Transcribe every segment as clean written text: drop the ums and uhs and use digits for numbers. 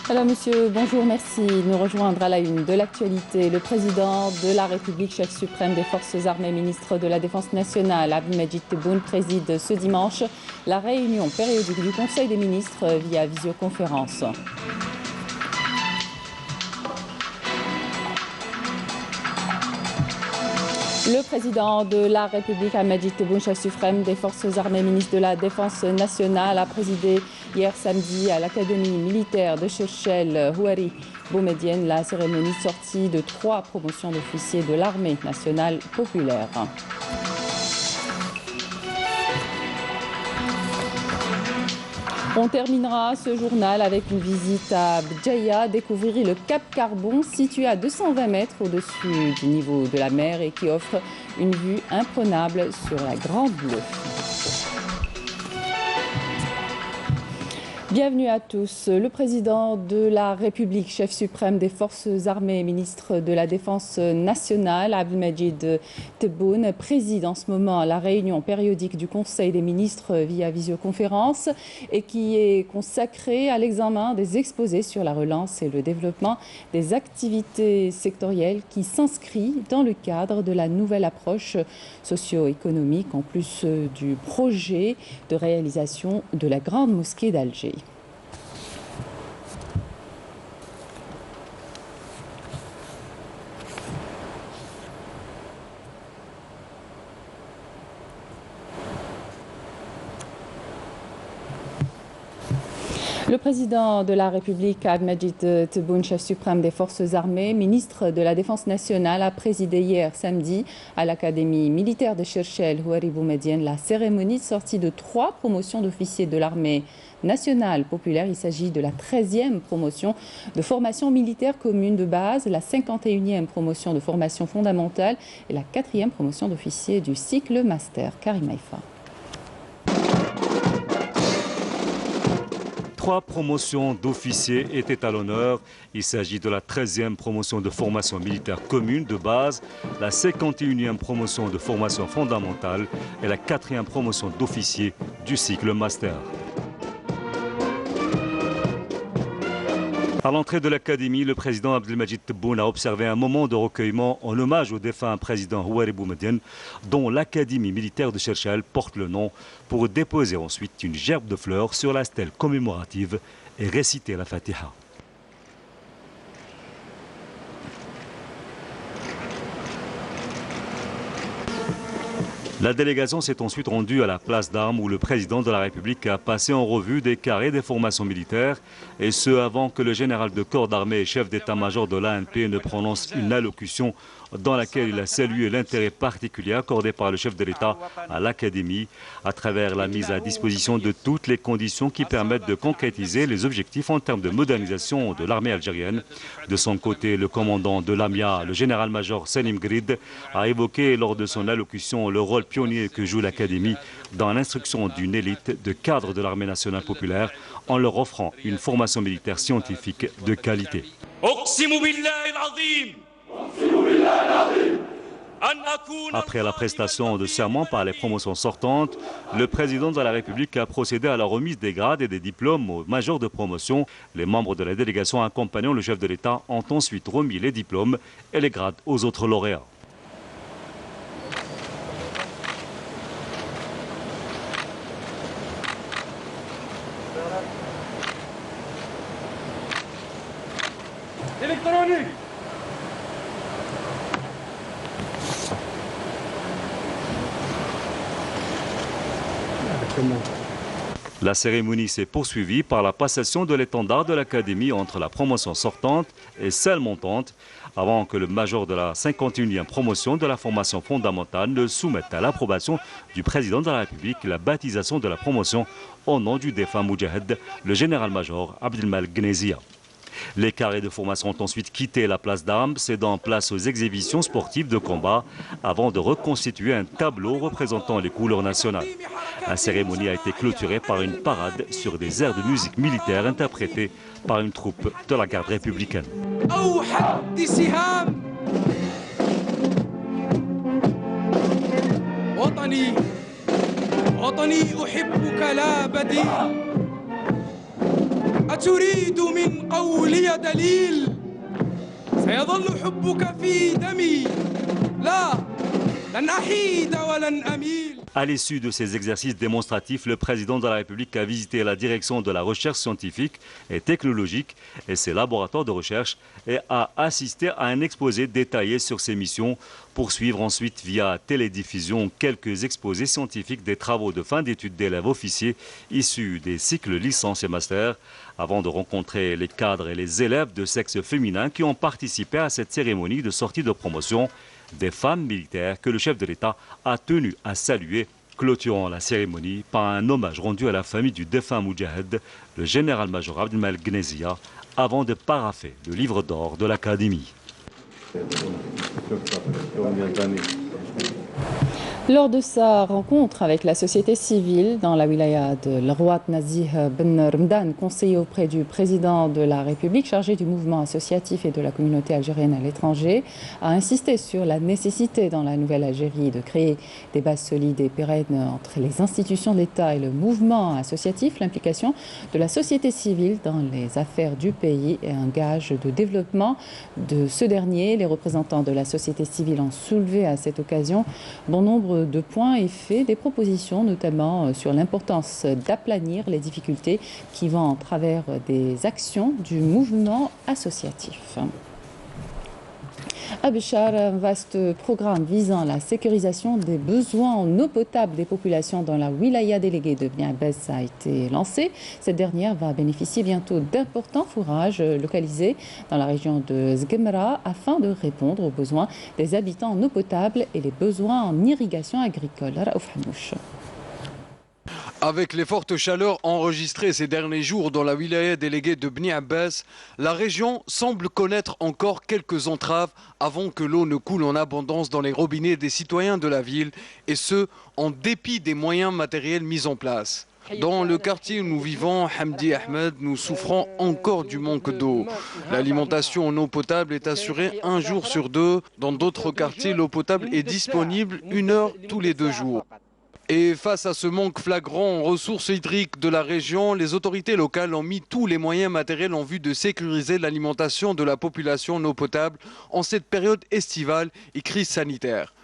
Alors monsieur, bonjour, merci de nous rejoindre à la une de l'actualité. Le président de la République, chef suprême des forces armées, ministre de la Défense nationale, Abdelmadjid Tebboune, préside ce dimanche la réunion périodique du Conseil des ministres via visioconférence. Le président de la République, Abdelmadjid Tebboune, chef suprême des forces armées, ministre de la Défense nationale, a présidé hier samedi à l'Académie militaire de Chirchel Houari Boumedienne la cérémonie de sortie de 3 promotions d'officiers de l'armée nationale populaire. On terminera ce journal avec une visite à Bdjaïa, découvrir le Cap Carbon situé à 220 mètres au-dessus du niveau de la mer et qui offre une vue imprenable sur la Grande Bleue. Bienvenue à tous. Le président de la République, chef suprême des forces armées, ministre de la Défense nationale, Abdelmadjid Tebboune, préside en ce moment la réunion périodique du Conseil des ministres via visioconférence et qui est consacrée à l'examen des exposés sur la relance et le développement des activités sectorielles qui s'inscrit dans le cadre de la nouvelle approche socio-économique en plus du projet de réalisation de la Grande Mosquée d'Alger. Le président de la République, Abdelmadjid Tebboune, chef suprême des forces armées, ministre de la Défense nationale, a présidé hier samedi à l'Académie militaire de Chirchel Houari Boumedienne la cérémonie de sortie de 3 promotions d'officiers de l'armée nationale populaire. Il s'agit de la 13e promotion de formation militaire commune de base, la 51e promotion de formation fondamentale et la 4e promotion d'officiers du cycle master. Karim Haïfa. 3 promotions d'officiers étaient à l'honneur. Il s'agit de la 13e promotion de formation militaire commune de base, la 51e promotion de formation fondamentale et la 4e promotion d'officiers du cycle master. À l'entrée de l'académie, le président Abdelmadjid Tebboune a observé un moment de recueillement en hommage au défunt président Houari Boumedienne, dont l'académie militaire de Chirchel porte le nom, pour déposer ensuite une gerbe de fleurs sur la stèle commémorative et réciter la Fatiha. La délégation s'est ensuite rendue à la place d'Armes où le président de la République a passé en revue des carrés des formations militaires, et ce avant que le général de corps d'armée et chef d'état-major de l'ANP ne prononce une allocution dans laquelle il a salué l'intérêt particulier accordé par le chef de l'État à l'Académie à travers la mise à disposition de toutes les conditions qui permettent de concrétiser les objectifs en termes de modernisation de l'armée algérienne. De son côté, le commandant de l'AMIA, le général-major Selim Grid, a évoqué lors de son allocution le rôle pionnier que joue l'Académie dans l'instruction d'une élite de cadres de l'armée nationale populaire en leur offrant une formation militaire scientifique de qualité. Après la prestation de serment par les promotions sortantes, le président de la République a procédé à la remise des grades et des diplômes aux majors de promotion. Les membres de la délégation accompagnant le chef de l'État ont ensuite remis les diplômes et les grades aux autres lauréats. électronique. La cérémonie s'est poursuivie par la passation de l'étendard de l'Académie entre la promotion sortante et celle montante, avant que le major de la 51e promotion de la formation fondamentale ne soumette à l'approbation du président de la République la baptisation de la promotion au nom du défunt Moudjahed, le général-major Abdelmal Gnezia. Les carrés de formation ont ensuite quitté la place d'Armes, cédant place aux exhibitions sportives de combat avant de reconstituer un tableau représentant les couleurs nationales. La cérémonie a été clôturée par une parade sur des airs de musique militaire interprétés par une troupe de la garde républicaine. أتريد من قولي دليل سيظل حبك في دمي لا لن أحيد ولن أميل. À l'issue de ces exercices démonstratifs, le président de la République a visité la direction de la recherche scientifique et technologique et ses laboratoires de recherche et a assisté à un exposé détaillé sur ses missions pour suivre ensuite via télédiffusion quelques exposés scientifiques des travaux de fin d'études d'élèves officiers issus des cycles licence et master avant de rencontrer les cadres et les élèves de sexe féminin qui ont participé à cette cérémonie de sortie de promotion des femmes militaires que le chef de l'État a tenu à saluer, clôturant la cérémonie par un hommage rendu à la famille du défunt Moudjahed, le général-major Abdelmalek Gnezia, avant de parapher le livre d'or de l'Académie. Lors de sa rencontre avec la société civile dans la wilaya de l'Rouat Nazih Ben Rmdan, conseiller auprès du président de la République chargé du mouvement associatif et de la communauté algérienne à l'étranger, a insisté sur la nécessité dans la nouvelle Algérie de créer des bases solides et pérennes entre les institutions de l'État et le mouvement associatif, l'implication de la société civile dans les affaires du pays est un gage de développement de ce dernier. Les représentants de la société civile ont soulevé à cette occasion bon nombre de points et fait des propositions, notamment sur l'importance d'aplanir les difficultés qui vont en travers des actions du mouvement associatif. À Béchar, un vaste programme visant la sécurisation des besoins en eau potable des populations dans la wilaya déléguée de Bni Abbas a été lancé. Cette dernière va bénéficier bientôt d'importants fourrages localisés dans la région de Zgemra afin de répondre aux besoins des habitants en eau potable et les besoins en irrigation agricole. Raouf Hamouch. Avec les fortes chaleurs enregistrées ces derniers jours dans la wilaya déléguée de Bni Abbas, la région semble connaître encore quelques entraves avant que l'eau ne coule en abondance dans les robinets des citoyens de la ville, et ce, en dépit des moyens matériels mis en place. Dans le quartier où nous vivons, Hamdi Ahmed, nous souffrons encore du manque d'eau. L'alimentation en eau potable est assurée un jour sur deux. Dans d'autres quartiers, l'eau potable est disponible 1 heure tous les 2 jours. Et face à ce manque flagrant en ressources hydriques de la région, les autorités locales ont mis tous les moyens matériels en vue de sécuriser l'alimentation de la population en eau potable en cette période estivale et crise sanitaire.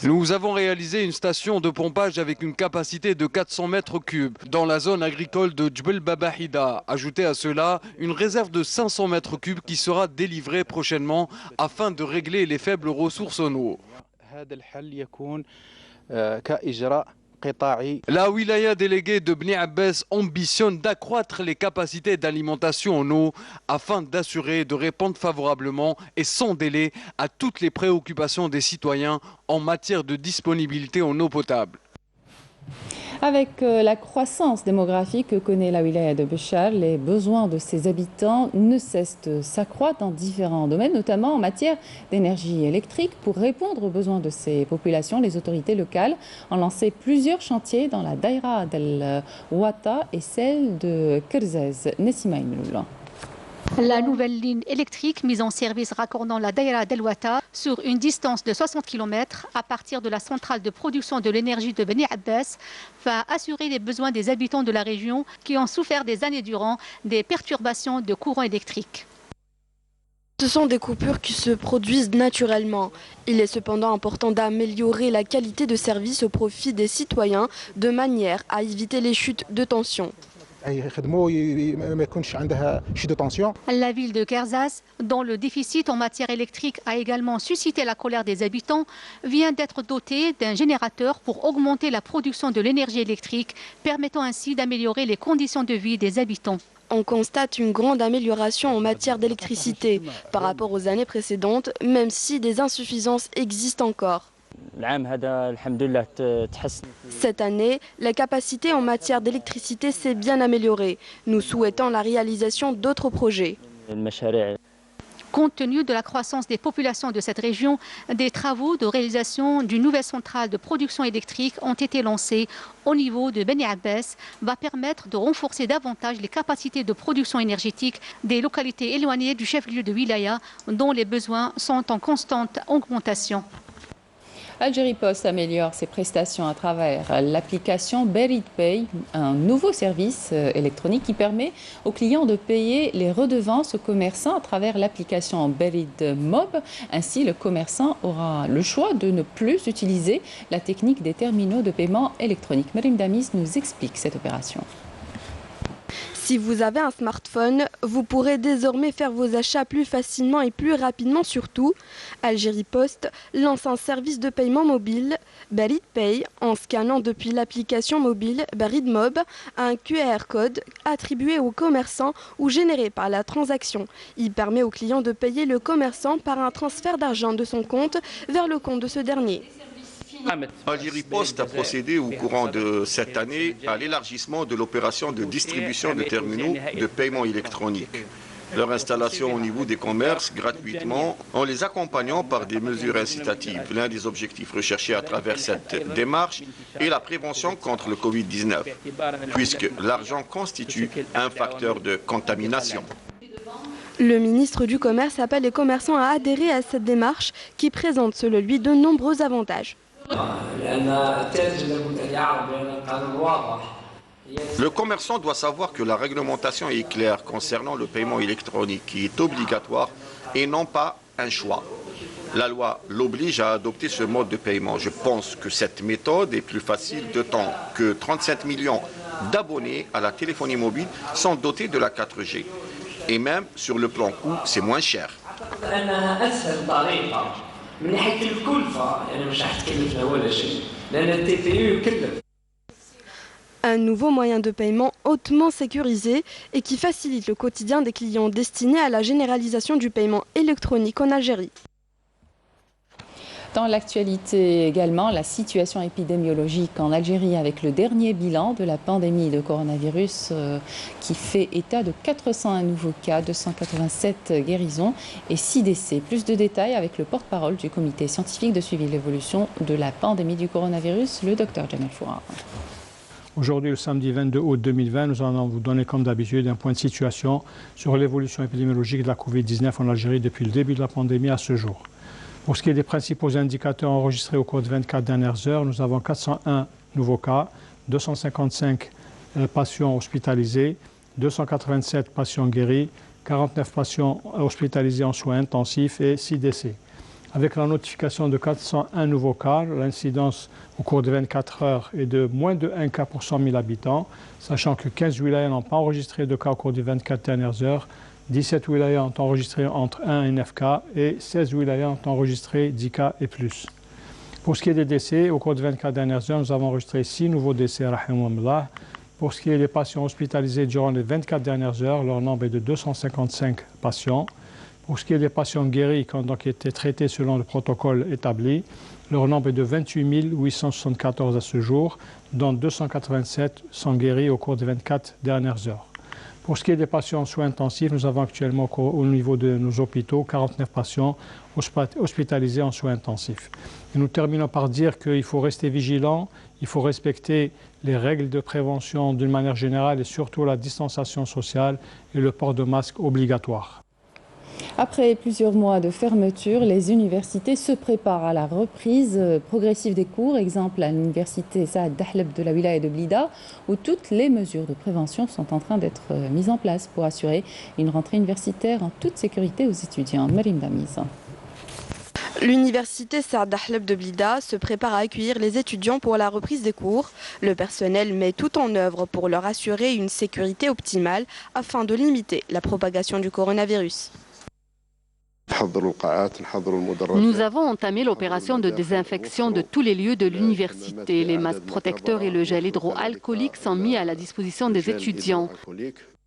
Nous avons réalisé une station de pompage avec une capacité de 400 mètres cubes dans la zone agricole de Djbel Babahida. Ajoutez à cela une réserve de 500 mètres cubes qui sera délivrée prochainement afin de régler les faibles ressources en eau. La wilaya déléguée de Bni Abbas ambitionne d'accroître les capacités d'alimentation en eau afin d'assurer de répondre favorablement et sans délai à toutes les préoccupations des citoyens en matière de disponibilité en eau potable. Avec la croissance démographique que connaît la wilaya de Béchar, les besoins de ses habitants ne cessent de s'accroître dans différents domaines, notamment en matière d'énergie électrique. Pour répondre aux besoins de ces populations, les autorités locales ont lancé plusieurs chantiers dans la Daïra d'El Ouata et celle de Kerzez. Nessima Imloula. La nouvelle ligne électrique mise en service raccordant la Daïra d'El Ouata sur une distance de 60 km à partir de la centrale de production de l'énergie de Bni Abbas va assurer les besoins des habitants de la région qui ont souffert des années durant des perturbations de courant électrique. Ce sont des coupures qui se produisent naturellement. Il est cependant important d'améliorer la qualité de service au profit des citoyens de manière à éviter les chutes de tension. La ville de Kerzaz, dont le déficit en matière électrique a également suscité la colère des habitants, vient d'être dotée d'un générateur pour augmenter la production de l'énergie électrique, permettant ainsi d'améliorer les conditions de vie des habitants. On constate une grande amélioration en matière d'électricité par rapport aux années précédentes, même si des insuffisances existent encore. Cette année, la capacité en matière d'électricité s'est bien améliorée. Nous souhaitons la réalisation d'autres projets. Compte tenu de la croissance des populations de cette région, des travaux de réalisation d'une nouvelle centrale de production électrique ont été lancés au niveau de Bni Abbas, va permettre de renforcer davantage les capacités de production énergétique des localités éloignées du chef-lieu de wilaya dont les besoins sont en constante augmentation. Algérie Post améliore ses prestations à travers l'application Berid Pay, un nouveau service électronique qui permet aux clients de payer les redevances aux commerçants à travers l'application Berid Mob. Ainsi, le commerçant aura le choix de ne plus utiliser la technique des terminaux de paiement électronique. Marim Damis nous explique cette opération. Si vous avez un smartphone, vous pourrez désormais faire vos achats plus facilement et plus rapidement surtout. Algérie Post lance un service de paiement mobile, Berid Pay, en scannant depuis l'application mobile Berid Mob un QR code attribué au commerçant ou généré par la transaction. Il permet au client de payer le commerçant par un transfert d'argent de son compte vers le compte de ce dernier. Algérie Post a procédé au courant de cette année à l'élargissement de l'opération de distribution de terminaux de paiement électronique. Leur installation au niveau des commerces gratuitement en les accompagnant par des mesures incitatives. L'un des objectifs recherchés à travers cette démarche est la prévention contre le Covid-19, puisque l'argent constitue un facteur de contamination. Le ministre du Commerce appelle les commerçants à adhérer à cette démarche qui présente selon lui de nombreux avantages. Le commerçant doit savoir que la réglementation est claire concernant le paiement électronique qui est obligatoire et non pas un choix. La loi l'oblige à adopter ce mode de paiement. Je pense que cette méthode est plus facile d'autant que 37 millions d'abonnés à la téléphonie mobile sont dotés de la 4G. Et même sur le plan coût, c'est moins cher. Un nouveau moyen de paiement hautement sécurisé et qui facilite le quotidien des clients destinés à la généralisation du paiement électronique en Algérie. Dans l'actualité également, la situation épidémiologique en Algérie avec le dernier bilan de la pandémie de coronavirus qui fait état de 401 nouveaux cas, 287 guérisons et 6 décès. Plus de détails avec le porte-parole du comité scientifique de suivi de l'évolution de la pandémie du coronavirus, le docteur Jamel Foura. Aujourd'hui, le samedi 22 août 2020, nous allons vous donner comme d'habitude un point de situation sur l'évolution épidémiologique de la Covid-19 en Algérie depuis le début de la pandémie à ce jour. Pour ce qui est des principaux indicateurs enregistrés au cours des 24 dernières heures, nous avons 401 nouveaux cas, 255 patients hospitalisés, 287 patients guéris, 49 patients hospitalisés en soins intensifs et 6 décès. Avec la notification de 401 nouveaux cas, l'incidence au cours des 24 heures est de moins de 1 cas pour 100 000 habitants, sachant que 15 wilayas n'ont pas enregistré de cas au cours des 24 dernières heures, 17 wilayas ont enregistré entre 1 et 9 cas et 16 wilayas ont enregistré 10 cas et plus. Pour ce qui est des décès, au cours des 24 dernières heures, nous avons enregistré 6 nouveaux décès. Pour ce qui est des patients hospitalisés durant les 24 dernières heures, leur nombre est de 255 patients. Pour ce qui est des patients guéris qui ont donc été traités selon le protocole établi, leur nombre est de 28 874 à ce jour, dont 287 sont guéris au cours des 24 dernières heures. Pour ce qui est des patients en soins intensifs, nous avons actuellement au niveau de nos hôpitaux 49 patients hospitalisés en soins intensifs. Et nous terminons par dire qu'il faut rester vigilant, il faut respecter les règles de prévention d'une manière générale et surtout la distanciation sociale et le port de masque obligatoire. Après plusieurs mois de fermeture, les universités se préparent à la reprise progressive des cours. Exemple à l'université Saad Dahleb de la wilaya de Blida, où toutes les mesures de prévention sont en train d'être mises en place pour assurer une rentrée universitaire en toute sécurité aux étudiants. Marim Damiz. L'université Saad Dahleb de Blida se prépare à accueillir les étudiants pour la reprise des cours. Le personnel met tout en œuvre pour leur assurer une sécurité optimale afin de limiter la propagation du coronavirus. Nous avons entamé l'opération de désinfection de tous les lieux de l'université. Les masques protecteurs et le gel hydroalcoolique sont mis à la disposition des étudiants.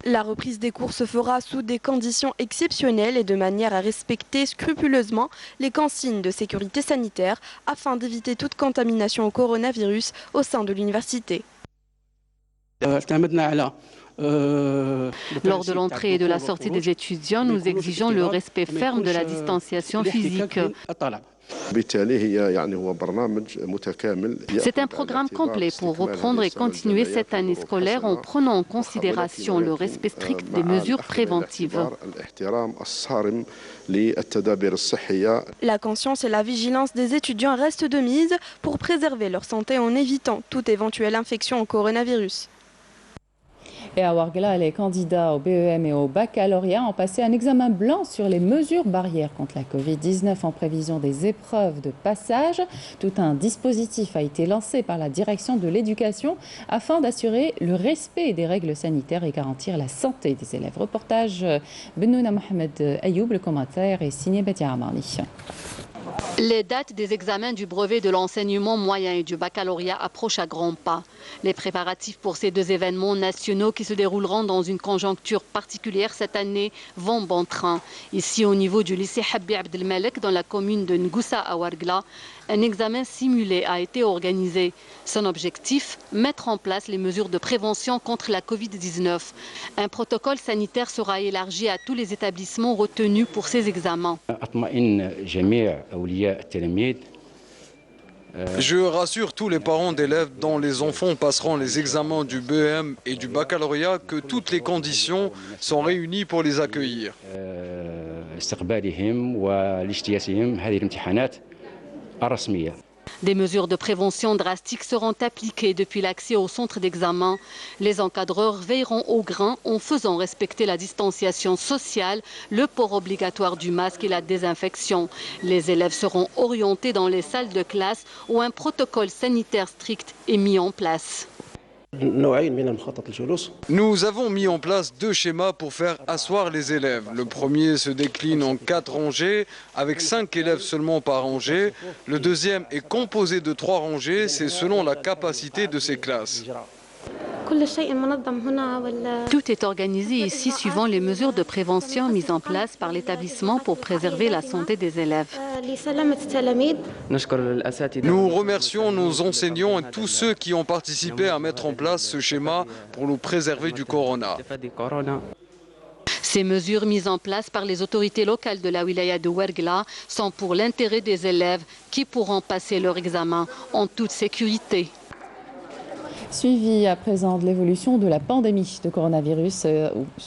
La reprise des cours se fera sous des conditions exceptionnelles et de manière à respecter scrupuleusement les consignes de sécurité sanitaire afin d'éviter toute contamination au coronavirus au sein de l'université. Lors de l'entrée et de la sortie des étudiants, nous exigeons le respect ferme de la distanciation physique. C'est un programme complet pour reprendre et continuer cette année scolaire en prenant en considération le respect strict des mesures préventives. La conscience et la vigilance des étudiants restent de mise pour préserver leur santé en évitant toute éventuelle infection au coronavirus. Et à Ouargla, les candidats au BEM et au baccalauréat ont passé un examen blanc sur les mesures barrières contre la Covid-19 en prévision des épreuves de passage. Tout un dispositif a été lancé par la direction de l'éducation afin d'assurer le respect des règles sanitaires et garantir la santé des élèves. Reportage Benouna Mohamed Ayoub, le commentaire est signé Bedia Amani. Les dates des examens du brevet de l'enseignement moyen et du baccalauréat approchent à grands pas. Les préparatifs pour ces deux événements nationaux qui se dérouleront dans une conjoncture particulière cette année vont bon train. Ici, au niveau du lycée Habbi Abdelmalek, dans la commune de Ngoussa à Ouargla, un examen simulé a été organisé. Son objectif, mettre en place les mesures de prévention contre la Covid-19. Un protocole sanitaire sera élargi à tous les établissements retenus pour ces examens. Je rassure tous les parents d'élèves dont les enfants passeront les examens du BEM et du baccalauréat que toutes les conditions sont réunies pour les accueillir. Des mesures de prévention drastiques seront appliquées depuis l'accès au centre d'examen. Les encadreurs veilleront au grain en faisant respecter la distanciation sociale, le port obligatoire du masque et la désinfection. Les élèves seront orientés dans les salles de classe où un protocole sanitaire strict est mis en place. Nous avons mis en place 2 schémas pour faire asseoir les élèves. Le premier se décline en 4 rangées, avec 5 élèves seulement par rangée. Le deuxième est composé de 3 rangées, c'est selon la capacité de ces classes. Tout est organisé ici suivant les mesures de prévention mises en place par l'établissement pour préserver la santé des élèves. Nous remercions nos enseignants et tous ceux qui ont participé à mettre en place ce schéma pour nous préserver du corona. Ces mesures mises en place par les autorités locales de la wilaya de Ouargla sont pour l'intérêt des élèves qui pourront passer leur examen en toute sécurité. Suivi à présent de l'évolution de la pandémie de coronavirus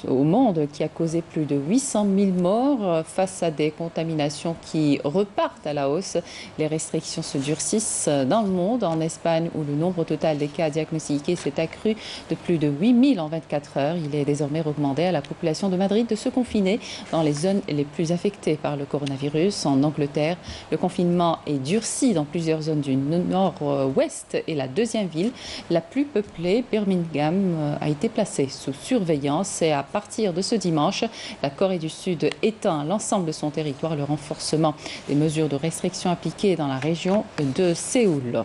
au monde qui a causé plus de 800 000 morts face à des contaminations qui repartent à la hausse. Les restrictions se durcissent dans le monde. En Espagne, où le nombre total des cas diagnostiqués s'est accru de plus de 8 000 en 24 heures, il est désormais recommandé à la population de Madrid de se confiner dans les zones les plus affectées par le coronavirus. En Angleterre, le confinement est durci dans plusieurs zones du nord-ouest et la deuxième ville, la plus peuplée, Birmingham, a été placée sous surveillance et à partir de ce dimanche, la Corée du Sud étend l'ensemble de son territoire le renforcement des mesures de restriction appliquées dans la région de Séoul.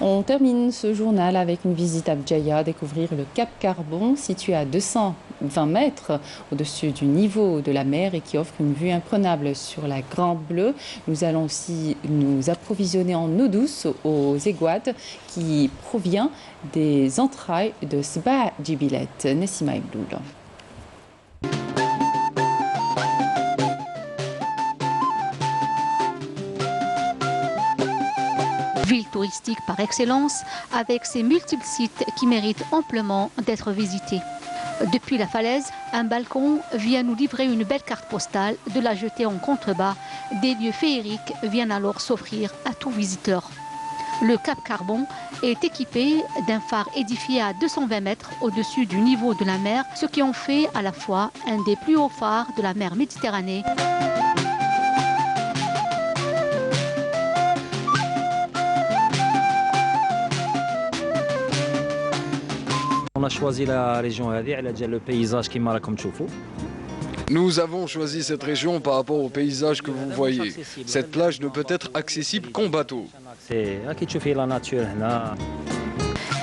On termine ce journal avec une visite à Bjaya, découvrir le Cap Carbon situé à 220 mètres au-dessus du niveau de la mer et qui offre une vue imprenable sur la Grande Bleue. Nous allons aussi nous approvisionner en eau douce aux Aiguades qui provient des entrailles de Sba Djibilet. Nessima Ibdoul. Ville touristique par excellence, avec ses multiples sites qui méritent amplement d'être visités. Depuis la falaise, un balcon vient nous livrer une belle carte postale. De la jetée en contrebas, des lieux féeriques viennent alors s'offrir à tout visiteur. Le Cap Carbon est équipé d'un phare édifié à 220 mètres au-dessus du niveau de la mer, ce qui en fait à la fois un des plus hauts phares de la mer Méditerranée. On a choisi la région le paysage qui m'a comme تشوفوا. Nous avons choisi cette région par rapport au paysage que vous voyez. Cette plage ne peut être accessible qu'en bateau.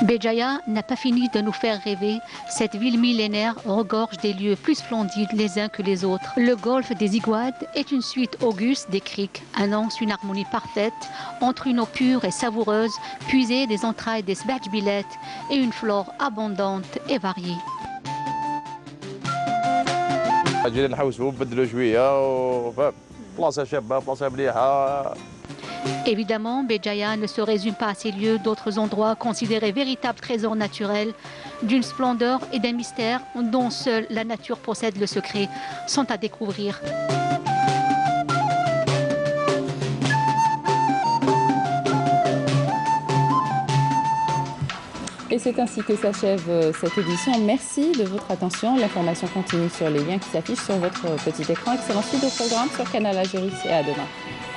Béjaïa n'a pas fini de nous faire rêver. Cette ville millénaire regorge des lieux plus splendides les uns que les autres. Le golfe des Aiguades est une suite auguste des criques, annonce une harmonie parfaite entre une eau pure et savoureuse, puisée des entrailles des Sba Djibilet et une flore abondante et variée. Évidemment, Béjaïa ne se résume pas à ces lieux. D'autres endroits considérés véritables trésors naturels, d'une splendeur et d'un mystère dont seule la nature possède le secret, sont à découvrir. Et c'est ainsi que s'achève cette édition. Merci de votre attention. L'information continue sur les liens qui s'affichent sur votre petit écran. Excellente suite au programme sur Canal Algérie et à demain.